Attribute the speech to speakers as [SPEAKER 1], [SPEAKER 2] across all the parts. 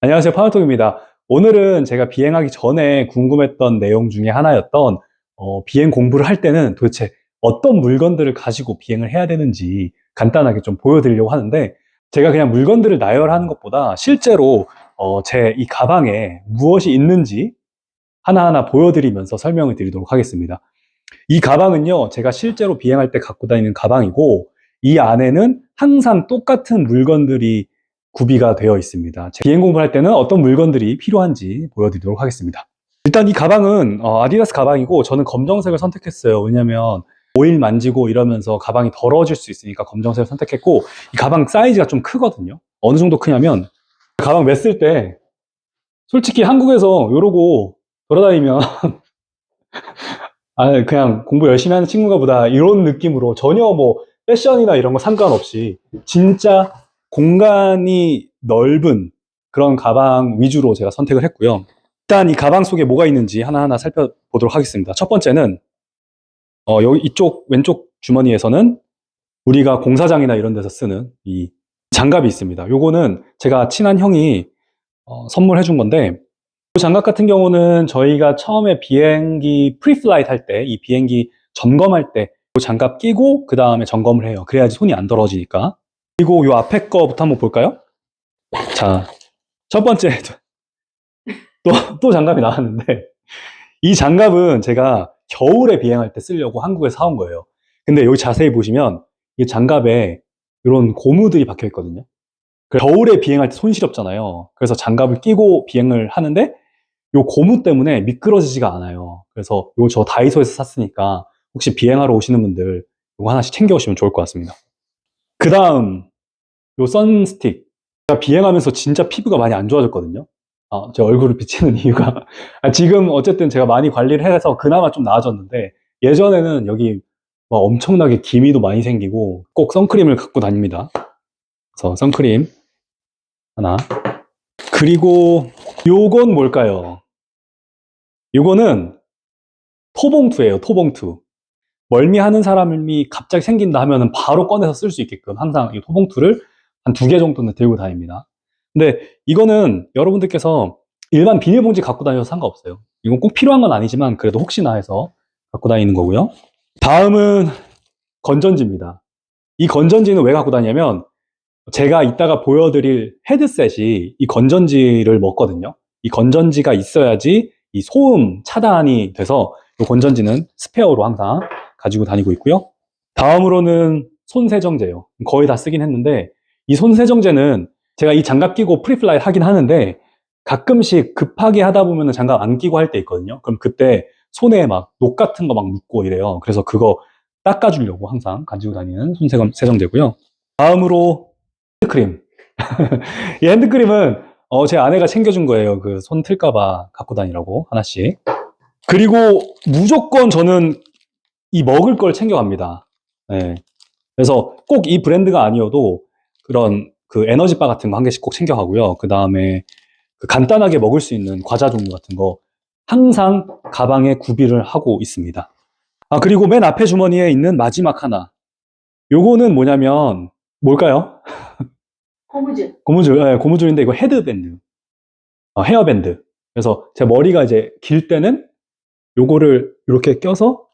[SPEAKER 1] 안녕하세요. 파노톡입니다. 오늘은 제가 비행하기 전에 궁금했던 내용 중에 하나였던 비행 공부를 할 때는 도대체 어떤 물건들을 가지고 비행을 해야 되는지 간단하게 좀 보여드리려고 하는데, 제가 그냥 물건들을 나열하는 것보다 실제로 제 이 가방에 무엇이 있는지 하나하나 보여드리면서 설명을 드리도록 하겠습니다. 이 가방은요, 제가 실제로 비행할 때 갖고 다니는 가방이고, 이 안에는 항상 똑같은 물건들이 구비가 되어 있습니다. 비행 공부할 때는 어떤 물건들이 필요한지 보여드리도록 하겠습니다. 일단 이 가방은 아디다스 가방이고, 저는 검정색을 선택했어요. 왜냐면 오일 만지고 이러면서 가방이 더러워질 수 있으니까 검정색을 선택했고, 이 가방 사이즈가 좀 크거든요. 어느 정도 크냐면, 가방 맸을 때 솔직히 한국에서 이러고 돌아다니면 그냥 공부 열심히 하는 친구가 보다 이런 느낌으로 전혀 뭐 패션이나 이런 거 상관없이 진짜 공간이 넓은 그런 가방 위주로 제가 선택을 했고요. 일단 이 가방 속에 뭐가 있는지 하나하나 살펴보도록 하겠습니다. 첫 번째는 여기 이쪽 왼쪽 주머니에서는 우리가 공사장이나 이런 데서 쓰는 이 장갑이 있습니다. 요거는 제가 친한 형이 선물해 준 건데, 이 장갑 같은 경우는 저희가 처음에 비행기 프리플라이트 할 때, 이 비행기 점검할 때 이 장갑 끼고 그 다음에 점검을 해요. 그래야지 손이 안 떨어지니까. 그리고 이 앞에 거부터 한번 볼까요? 자, 첫 번째 또 장갑이 나왔는데, 이 장갑은 제가 겨울에 비행할 때 쓰려고 한국에 사온 거예요. 근데 여기 자세히 보시면 이 장갑에 이런 고무들이 박혀 있거든요. 겨울에 비행할 때 손 시렵잖아요. 그래서 장갑을 끼고 비행을 하는데 요 고무 때문에 미끄러지지가 않아요. 그래서 요 저 다이소에서 샀으니까 혹시 비행하러 오시는 분들 요거 하나씩 챙겨 오시면 좋을 것 같습니다. 그 다음 요 선스틱. 제가 비행하면서 진짜 피부가 많이 안 좋아졌거든요. 제 얼굴을 비치는 이유가 지금 어쨌든 제가 많이 관리를 해서 그나마 좀 나아졌는데, 예전에는 여기 막 엄청나게 기미도 많이 생기고 꼭 선크림을 갖고 다닙니다. 그래서 선크림 하나. 그리고 요건 뭘까요? 요거는 토봉투예요. 토봉투. 멀미하는 사람이 갑자기 생긴다 하면은 바로 꺼내서 쓸 수 있게끔 항상 이 토봉투를 한 2개 정도는 들고 다닙니다. 근데 이거는 여러분들께서 일반 비닐봉지 갖고 다녀도 상관없어요. 이건 꼭 필요한 건 아니지만 그래도 혹시나 해서 갖고 다니는 거고요. 다음은 건전지입니다. 이 건전지는 왜 갖고 다니냐면, 제가 이따가 보여드릴 헤드셋이 이 건전지를 먹거든요. 이 건전지가 있어야지 이 소음 차단이 돼서 이 건전지는 스페어로 항상 가지고 다니고 있고요. 다음으로는 손세정제요. 거의 다 쓰긴 했는데, 이 손세정제는 제가 이 장갑 끼고 프리플라이 하긴 하는데 가끔씩 급하게 하다 보면 장갑 안 끼고 할 때 있거든요. 그럼 그때 손에 막 녹 같은 거 막 묻고 이래요. 그래서 그거 닦아주려고 항상 가지고 다니는 손세정제고요. 다음으로 핸드크림. 이 핸드크림은 제 아내가 챙겨준 거예요. 그 손 틀까봐 갖고 다니라고 하나씩. 그리고 무조건 저는 이 먹을 걸 챙겨갑니다. 네. 그래서 꼭 이 브랜드가 아니어도 그런 그 에너지바 같은 거 한 개씩 꼭 챙겨가고요. 그 다음에 그 간단하게 먹을 수 있는 과자 종류 같은 거 항상 가방에 구비를 하고 있습니다. 그리고 맨 앞에 주머니에 있는 마지막 하나. 요거는 뭐냐면 뭘까요?
[SPEAKER 2] 고무줄.
[SPEAKER 1] 고무줄, 네, 고무줄인데 이거 헤드밴드, 헤어밴드. 그래서 제 머리가 이제 길 때는 요거를 이렇게 껴서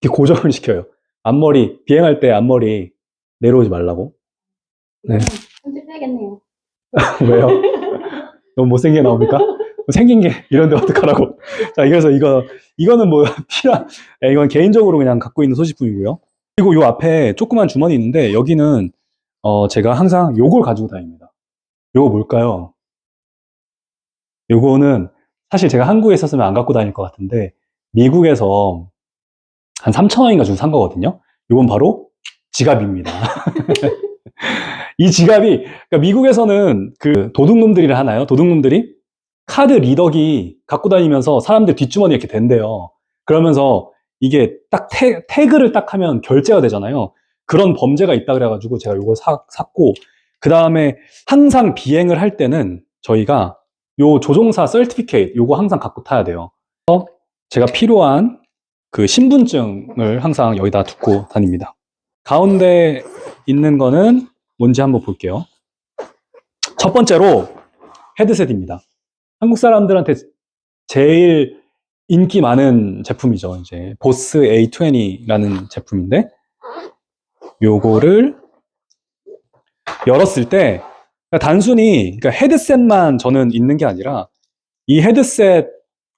[SPEAKER 1] 이렇게 고정을 시켜요. 앞머리, 비행할 때 앞머리 내려오지 말라고. 네.
[SPEAKER 2] 편집해야겠네요.
[SPEAKER 1] 왜요? 너무 못생겨 나옵니까? 생긴 게 이런데 어떡하라고. 자, 그래서 이거는 뭐 이건 개인적으로 그냥 갖고 있는 소지품이고요. 그리고 요 앞에 조그만 주머니 있는데 여기는 제가 항상 요걸 가지고 다닙니다. 요거 뭘까요? 요거는 사실 제가 한국에 있었으면 안 갖고 다닐 것 같은데 미국에서 한 3,000원인가 주고 산 거거든요. 요건 바로 지갑입니다. 이 지갑이, 그러니까 미국에서는 그 도둑놈들이라 하나요? 도둑놈들이 카드 리더기 갖고 다니면서 사람들 뒷주머니에 이렇게 댄대요. 그러면서 이게 딱 태그를 딱 하면 결제가 되잖아요. 그런 범죄가 있다 그래가지고 제가 이걸 샀고, 그 다음에 항상 비행을 할 때는 저희가 요 조종사 서티피케이트 요거 항상 갖고 타야 돼요. 그래서 제가 필요한 그 신분증을 항상 여기다 두고 다닙니다. 가운데 있는 거는 뭔지 한번 볼게요. 첫 번째로 헤드셋입니다. 한국 사람들한테 제일 인기 많은 제품이죠. 이제 보스 A20라는 제품인데, 요거를 열었을 때 단순히 그러니까 헤드셋만 저는 있는 게 아니라 이 헤드셋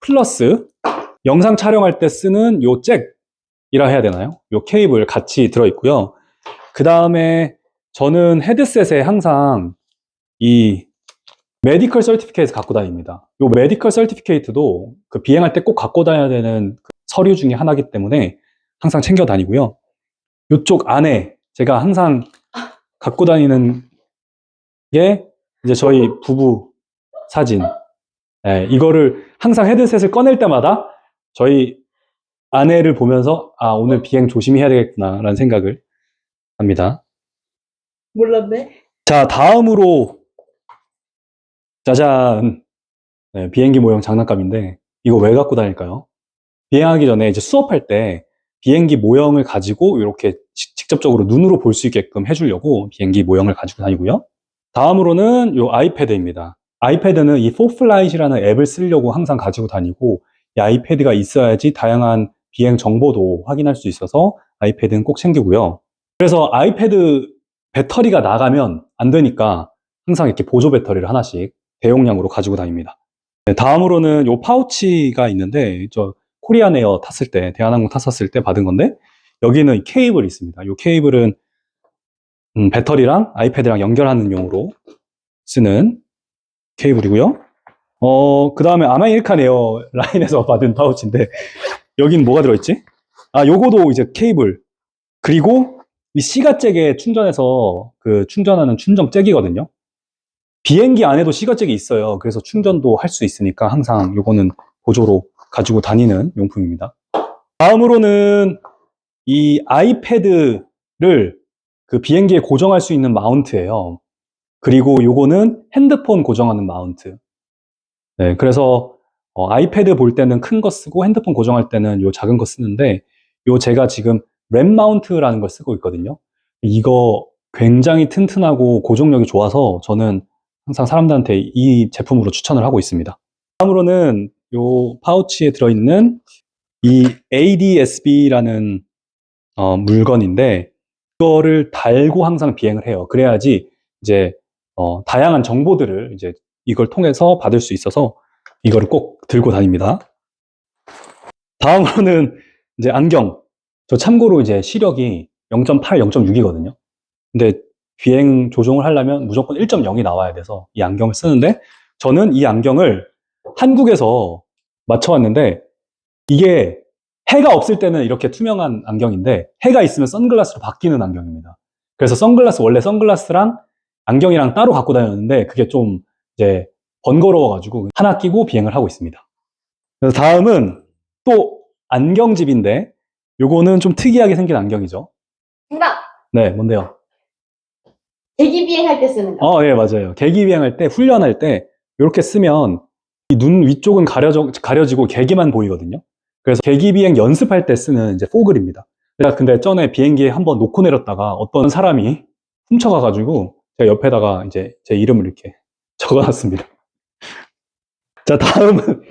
[SPEAKER 1] 플러스 영상 촬영할 때 쓰는 요 잭이라 해야 되나요? 요 케이블 같이 들어있고요. 그 다음에 저는 헤드셋에 항상 이 메디컬 서티피케이트 갖고 다닙니다. 요 메디컬 서티피케이트도 그 비행할 때 꼭 갖고 다녀야 되는 그 서류 중에 하나이기 때문에 항상 챙겨 다니고요. 요쪽 안에 제가 항상 갖고 다니는 게 이제 저희 부부 사진. 예, 이거를 항상 헤드셋을 꺼낼 때마다 저희 아내를 보면서 아, 오늘 비행 조심히 해야 되겠구나라는 생각을 합니다.
[SPEAKER 2] 몰랐네.
[SPEAKER 1] 자, 다음으로 짜잔. 네, 비행기 모형 장난감인데 이거 왜 갖고 다닐까요? 비행하기 전에 이제 수업할 때 비행기 모형을 가지고 이렇게 직접적으로 눈으로 볼 수 있게끔 해주려고 비행기 모형을 가지고 다니고요. 다음으로는 이 아이패드입니다. 아이패드는 이 포플라잇이라는 앱을 쓰려고 항상 가지고 다니고 이 아이패드가 있어야지 다양한 비행 정보도 확인할 수 있어서 아이패드는 꼭 챙기고요. 그래서 아이패드 배터리가 나가면 안 되니까 항상 이렇게 보조 배터리를 하나씩 대용량으로 가지고 다닙니다. 네, 다음으로는 요 파우치가 있는데 저 코리안 에어 탔을 때 대한항공 탔었을 때 받은 건데 여기는 케이블이 있습니다. 요 케이블은 배터리랑 아이패드랑 연결하는 용으로 쓰는 케이블이고요. 그 다음에 아메리칸 에어 라인에서 받은 파우치인데 여긴 뭐가 들어있지? 아, 요거도 이제 케이블 그리고 이 C가잭에 충전해서 그 충전하는 충전잭이거든요. 비행기 안에도 C가잭이 있어요. 그래서 충전도 할 수 있으니까 항상 요거는 보조로 가지고 다니는 용품입니다. 다음으로는 이 아이패드를 그 비행기에 고정할 수 있는 마운트예요. 그리고 요거는 핸드폰 고정하는 마운트. 네, 그래서 아이패드 볼 때는 큰 거 쓰고 핸드폰 고정할 때는 요 작은 거 쓰는데 요 제가 지금 램 마운트라는 걸 쓰고 있거든요. 이거 굉장히 튼튼하고 고정력이 좋아서 저는 항상 사람들한테 이 제품으로 추천을 하고 있습니다. 다음으로는 요 파우치에 들어있는 이 ADS-B라는 물건인데 이거를 달고 항상 비행을 해요. 그래야지 이제 다양한 정보들을 이제 이걸 통해서 받을 수 있어서 이거를 꼭 들고 다닙니다. 다음으로는 이제 안경. 저 참고로 이제 시력이 0.8, 0.6이거든요. 근데 비행 조종을 하려면 무조건 1.0이 나와야 돼서 이 안경을 쓰는데 저는 이 안경을 한국에서 맞춰왔는데 이게 해가 없을 때는 이렇게 투명한 안경인데 해가 있으면 선글라스로 바뀌는 안경입니다. 그래서 원래 선글라스랑 안경이랑 따로 갖고 다녔는데 그게 좀 이제 번거로워가지고 하나 끼고 비행을 하고 있습니다. 그래서 다음은 또 안경집인데 요거는 좀 특이하게 생긴 안경이죠.
[SPEAKER 2] 정답!
[SPEAKER 1] 네, 뭔데요?
[SPEAKER 2] 대기 비행할 때 쓰는 거.
[SPEAKER 1] 예, 맞아요. 계기 비행할 때, 훈련할 때, 이렇게 쓰면 이 눈 위쪽은 가려지고 계기만 보이거든요. 그래서 계기 비행 연습할 때 쓰는 이제 포글입니다. 제가 근데 전에 비행기에 한번 놓고 내렸다가 어떤 사람이 훔쳐가가지고 제가 옆에다가 이제 제 이름을 이렇게 적어놨습니다. 자, 다음은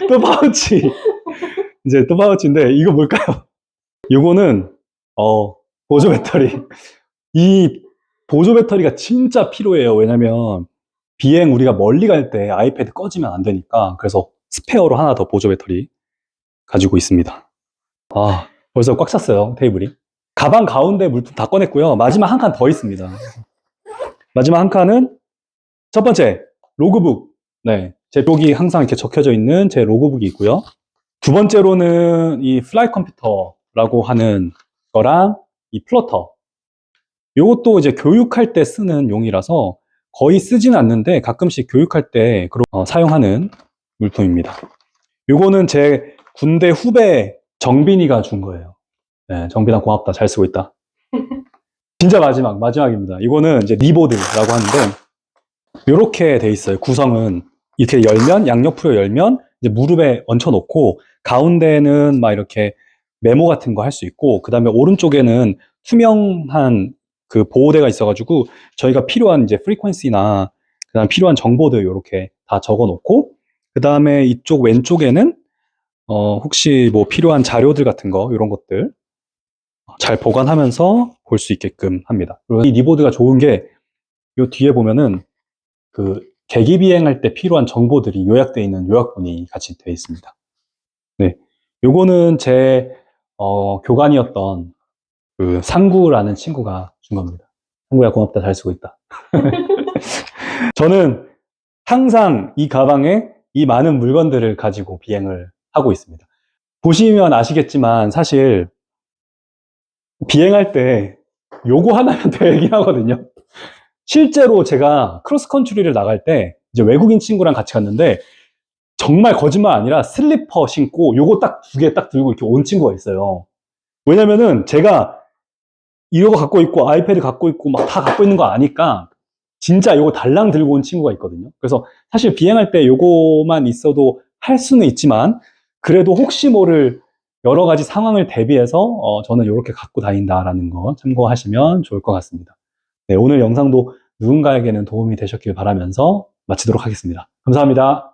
[SPEAKER 1] 또 파우치. 이제 또 파우치인데, 이거 뭘까요? 이거는, 보조 배터리. 이 보조 배터리가 진짜 필요해요. 왜냐면 비행 우리가 멀리 갈 때 아이패드 꺼지면 안 되니까 그래서 스페어로 하나 더 보조 배터리 가지고 있습니다. 아, 벌써 꽉 찼어요, 테이블이. 가방 가운데 물품 다 꺼냈고요. 마지막 한 칸 더 있습니다. 마지막 한 칸은 첫 번째, 로그북. 네, 제 여기 항상 이렇게 적혀져 있는 제 로그북이 있고요. 두 번째로는 이 플라이 컴퓨터라고 하는 거랑 이 플로터. 요것도 이제 교육할 때 쓰는 용이라서 거의 쓰진 않는데 가끔씩 교육할 때 사용하는 물품입니다. 요거는 제 군대 후배 정빈이가 준 거예요. 네, 정빈아 고맙다. 잘 쓰고 있다. 진짜 마지막입니다. 이거는 이제 니보드라고 하는데 요렇게 돼 있어요. 구성은 이렇게 열면 양옆으로 열면 이제 무릎에 얹혀 놓고 가운데는 막 이렇게 메모 같은 거 할 수 있고 그다음에 오른쪽에는 투명한 그 보호대가 있어가지고 저희가 필요한 이제 프리퀀시나 그다음 필요한 정보들 이렇게 다 적어 놓고, 그다음에 이쪽 왼쪽에는 혹시 뭐 필요한 자료들 같은 거 이런 것들 잘 보관하면서 볼 수 있게끔 합니다. 그리고 이 니보드가 좋은 게 요 뒤에 보면은 그 계기 비행할 때 필요한 정보들이 요약되어 있는 요약본이 같이 되어 있습니다. 네, 요거는 제 교관이었던 그 상구라는 친구가 준 겁니다. 상구야 고맙다, 잘 쓰고 있다. 저는 항상 이 가방에 이 많은 물건들을 가지고 비행을 하고 있습니다. 보시면 아시겠지만 사실 비행할 때 요거 하나면 되긴 하거든요. 실제로 제가 크로스컨트리를 나갈 때 이제 외국인 친구랑 같이 갔는데 정말 거짓말 아니라 슬리퍼 신고 요거 딱 두 개 딱 들고 이렇게 온 친구가 있어요. 왜냐면은 제가 이거 갖고 있고 아이패드 갖고 있고 막 다 갖고 있는 거 아니까 진짜 요거 달랑 들고 온 친구가 있거든요. 그래서 사실 비행할 때 요거만 있어도 할 수는 있지만 그래도 혹시 모를 여러 가지 상황을 대비해서 저는 이렇게 갖고 다닌다라는 거 참고하시면 좋을 것 같습니다. 네, 오늘 영상도 누군가에게는 도움이 되셨길 바라면서 마치도록 하겠습니다. 감사합니다.